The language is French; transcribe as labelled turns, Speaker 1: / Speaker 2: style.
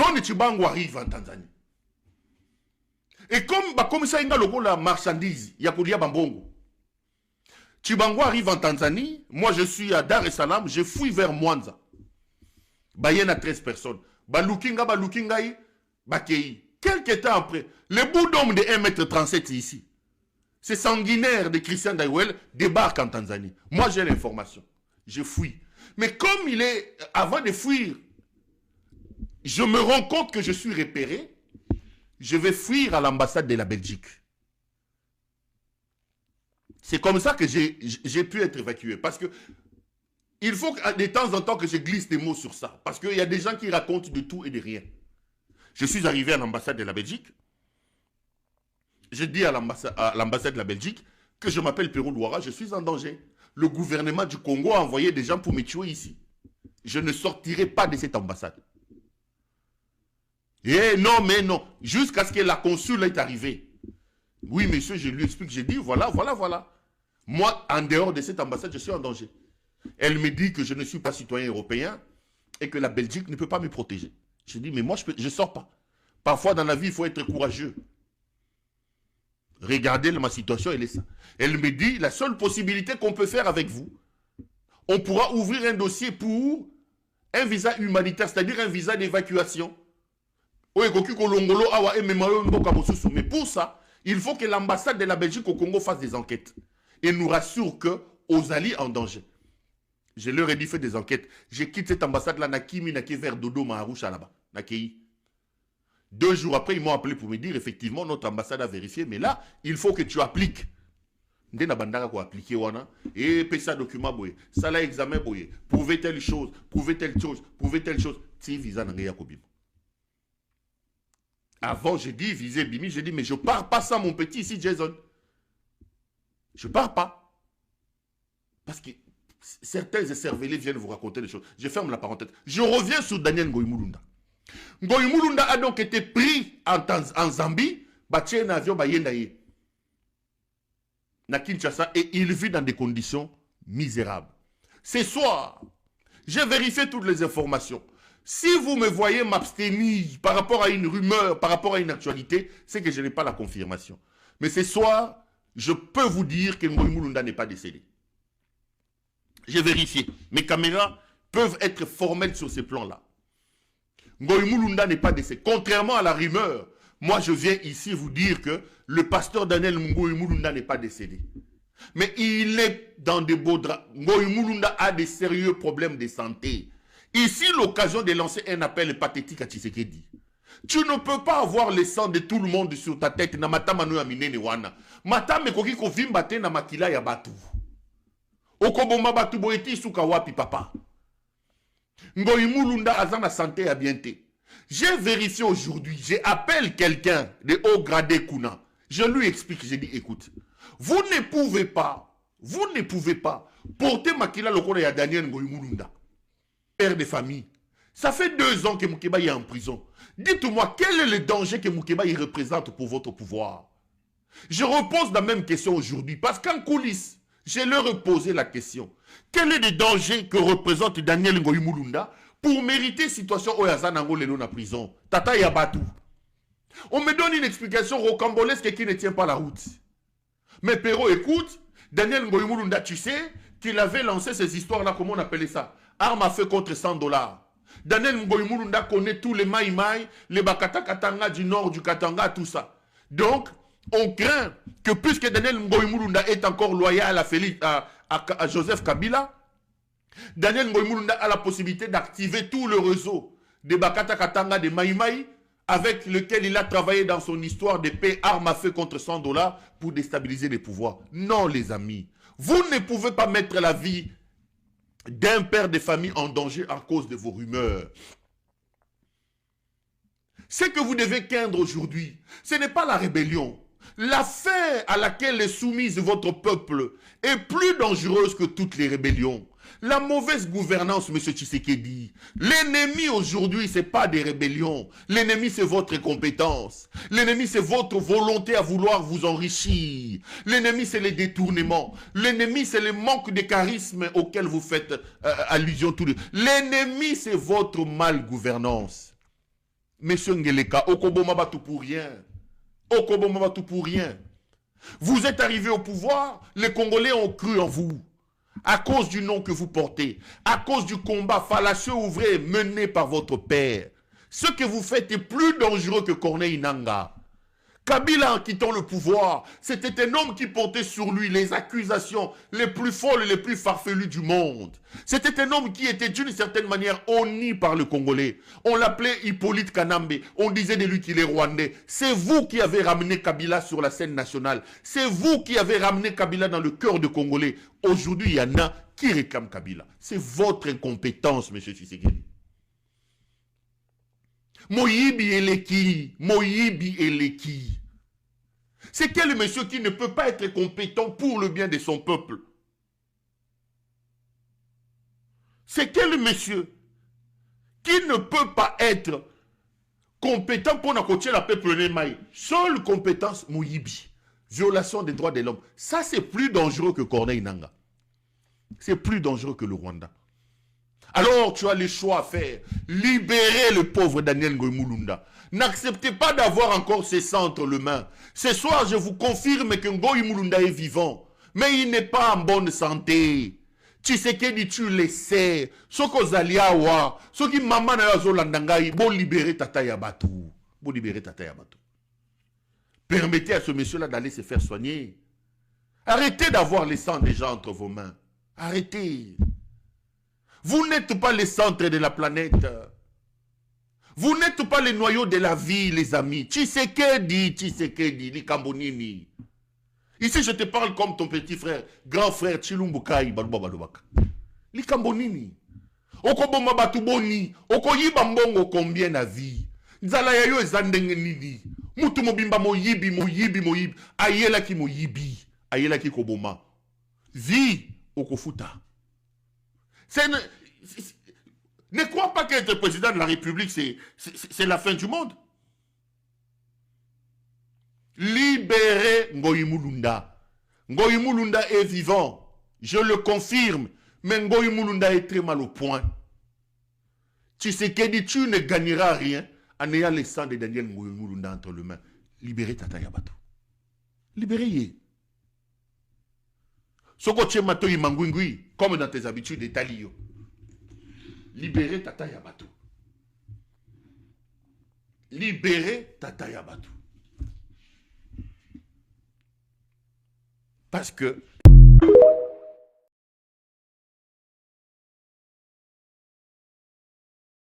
Speaker 1: John Chibangu arrive en Tanzanie. Et comme ça, il y a la marchandise, il y a Koulia Bambongo. Chibangu arrive en Tanzanie, moi je suis à Dar es Salaam, je fouille vers Mwanza. Il y a 13 personnes. Balukinga, Bakei. Quelques temps après, le bout d'homme de 1m37 ici, c'est sanguinaire de Christian Daiwel, débarque en Tanzanie. Moi j'ai l'information, je fouille. Mais comme il est, avant de fuir, je me rends compte que je suis repéré, je vais fuir à l'ambassade de la Belgique. C'est comme ça que j'ai pu être évacué. Parce que il faut de temps en temps que je glisse des mots sur ça. Parce qu'il y a des gens qui racontent de tout et de rien. Je suis arrivé à l'ambassade de la Belgique. Je dis à l'ambassade de la Belgique que je m'appelle Perrault Louara, je suis en danger. Le gouvernement du Congo a envoyé des gens pour me tuer ici. Je ne sortirai pas de cette ambassade. Eh non, mais non. Jusqu'à ce que la consul est arrivée. Oui, monsieur, je lui explique, j'ai dit, voilà. Moi, en dehors de cette ambassade, je suis en danger. Elle me dit que je ne suis pas citoyen européen et que la Belgique ne peut pas me protéger. Je dis, mais moi, je ne sors pas. Parfois, dans la vie, il faut être courageux. Regardez ma situation, elle est ça. Elle me dit, la seule possibilité qu'on peut faire avec vous, on pourra ouvrir un dossier pour un visa humanitaire, c'est-à-dire un visa d'évacuation. Mais pour ça, il faut que l'ambassade de la Belgique au Congo fasse des enquêtes et nous rassure que Ozali en danger. Je leur ai dit, fait des enquêtes. Je quitte cette ambassade-là, Nakimi, Naki vers Dodo, Maharusha là-bas. Nakei. 2 jours après, ils m'ont appelé pour me dire, effectivement, notre ambassade a vérifié, mais là, il faut que tu appliques. Ndena bandaka ko appliquer wana et pesa document boye ça la examen boye prouver telle chose ti visa na ya kobima. Avant j'ai dit visé bimi, j'ai dit mais je pars pas sans mon petit ici Jason. Je pars pas. Parce que certains écervelés viennent vous raconter des choses. Je ferme la parenthèse. Je reviens sur Daniel Ngoï Mulunda. Ngoï Mulunda a donc été pris en Zambie, bâti un avion bayendaye. Na Kinshasa et il vit dans des conditions misérables. Ce soir, j'ai vérifié toutes les informations. Si vous me voyez m'abstenir par rapport à une rumeur, par rapport à une actualité, c'est que je n'ai pas la confirmation. Mais ce soir, je peux vous dire que Ngoï Mulunda n'est pas décédé. J'ai vérifié. Mes caméras peuvent être formelles sur ces plans-là. Ngoï Mulunda n'est pas décédé. Contrairement à la rumeur, moi, je viens ici vous dire que le pasteur Daniel Ngoï Mulunda n'est pas décédé. Mais il est dans des beaux draps. Ngoï Mulunda a des sérieux problèmes de santé. Ici, l'occasion de lancer un appel pathétique à Tshisekedi. Tu ne peux pas avoir le sang de tout le monde sur ta tête. Na matama no aminene wana. Matame koki ko vimbate na makila ya batu. Okobomba batu boeti suka wapi papa. Ngoï Mulunda a na santé à bienté. J'ai vérifié aujourd'hui, j'appelle quelqu'un de haut gradé Kuna. Je lui explique, j'ai dit, écoute, vous ne pouvez pas porter Makila Lokona ya Daniel Ngoï Mulunda, père de famille. Ça fait 2 ans que Moukeba est en prison. Dites-moi, quel est le danger que Moukeba y représente pour votre pouvoir? Je repose la même question aujourd'hui, parce qu'en coulisses, je leur ai posé la question. Quel est le danger que représente Daniel Ngoï Mulunda pour mériter situation au Yazanango Lelo na prison? Tata Yabatu. On me donne une explication rocambolesque qui ne tient pas la route. Mais Perrault, écoute, Daniel Ngoï Mulunda, tu sais qu'il avait lancé ces histoires-là, comment on appelait ça? Arme à feu contre $100. Daniel Ngoï Mulunda connaît tous les maïmaï, les Bakata Katanga du nord, du Katanga, tout ça. Donc, on craint que puisque Daniel Ngoï Mulunda est encore loyal à Joseph Kabila, Daniel Ngoï Mulunda a la possibilité d'activer tout le réseau de Bakata Katanga, de Maïmaï, avec lequel il a travaillé dans son histoire de paix, arme à feu contre $100 pour déstabiliser les pouvoirs. Non, les amis, vous ne pouvez pas mettre la vie d'un père de famille en danger à cause de vos rumeurs. Ce que vous devez craindre aujourd'hui, ce n'est pas la rébellion. L'affaire à laquelle est soumise votre peuple est plus dangereuse que toutes les rébellions. La mauvaise gouvernance, M. Tshisekedi. L'ennemi aujourd'hui, ce n'est pas des rébellions. L'ennemi, c'est votre incompétence. L'ennemi, c'est votre volonté à vouloir vous enrichir. L'ennemi, c'est les détournements. L'ennemi, c'est le manque de charisme auquel vous faites allusion tous les. L'ennemi, c'est votre malgouvernance. Monsieur Ngeleka, Okoboma Batou pour rien. Okoboma Batou pour rien. Vous êtes arrivé au pouvoir, les Congolais ont cru en vous. À cause du nom que vous portez, à cause du combat fallacieux ou vrai mené par votre père. Ce que vous faites est plus dangereux que Corneille Nangaa. Kabila, en quittant le pouvoir, c'était un homme qui portait sur lui les accusations les plus folles et les plus farfelues du monde. C'était un homme qui était d'une certaine manière honni par le Congolais. On l'appelait Hippolyte Kanambe. On disait de lui qu'il est rwandais. C'est vous qui avez ramené Kabila sur la scène nationale. C'est vous qui avez ramené Kabila dans le cœur des Congolais. Aujourd'hui, il y en a qui réclament Kabila. C'est votre incompétence, M. Tshisekedi. Moyibi Eleki, Moyibi Eleki. C'est quel monsieur qui ne peut pas être compétent pour le bien de son peuple? C'est quel monsieur qui ne peut pas être compétent pour n'accoter la peuple Nemaï? Seule compétence, Moyibi. Violation des droits de l'homme. Ça, c'est plus dangereux que Corneille Nangaa. C'est plus dangereux que le Rwanda. Alors, tu as le choix à faire. Libérer le pauvre Daniel Ngoï-Mulunda. N'acceptez pas d'avoir encore ses sangs entre les mains. Ce soir, je vous confirme que Ngoï-Mulunda est vivant. Mais il n'est pas en bonne santé. Tshisekedi, tu le sais. Soko Zaliawa, Soki Maman Zolandangaï, bon libérer Tata Yabatou. Bon libérer Tata Yabatou. Permettez à ce monsieur-là d'aller se faire soigner. Arrêtez d'avoir les sangs des gens entre vos mains. Arrêtez. Vous n'êtes pas les centres de la planète. Vous n'êtes pas les noyaux de la vie, les amis. Tshisekedi, Likambonini. Ici, je te parle comme ton petit frère, grand frère Chilumbukai, Balubabaloubaka. Likambonini. Okoboma batuboni, okoyiba mbongo combien na vie. Nzala yayo ezandenge nini. Mutu mobimba moyibi. Ayela ki moyibi. Ayela ki koboma. Vie, okofuta. Ne crois pas qu'être président de la République, c'est la fin du monde. Libérez Ngoï-Mulunda. Ngoï-Mulunda est vivant. Je le confirme. Mais Ngoï-Mulunda est très mal au point. Tshisekedi, tu ne gagneras rien en ayant le sang de Daniel Ngoï-Mulunda entre les mains. Libérez Tata Yabatou. Libérez-y. Soko Tchemato Imangwingui, comme dans tes habitudes d'Italie. Libérez Tata Yabatou. Libérez Tata Yabatou. Parce que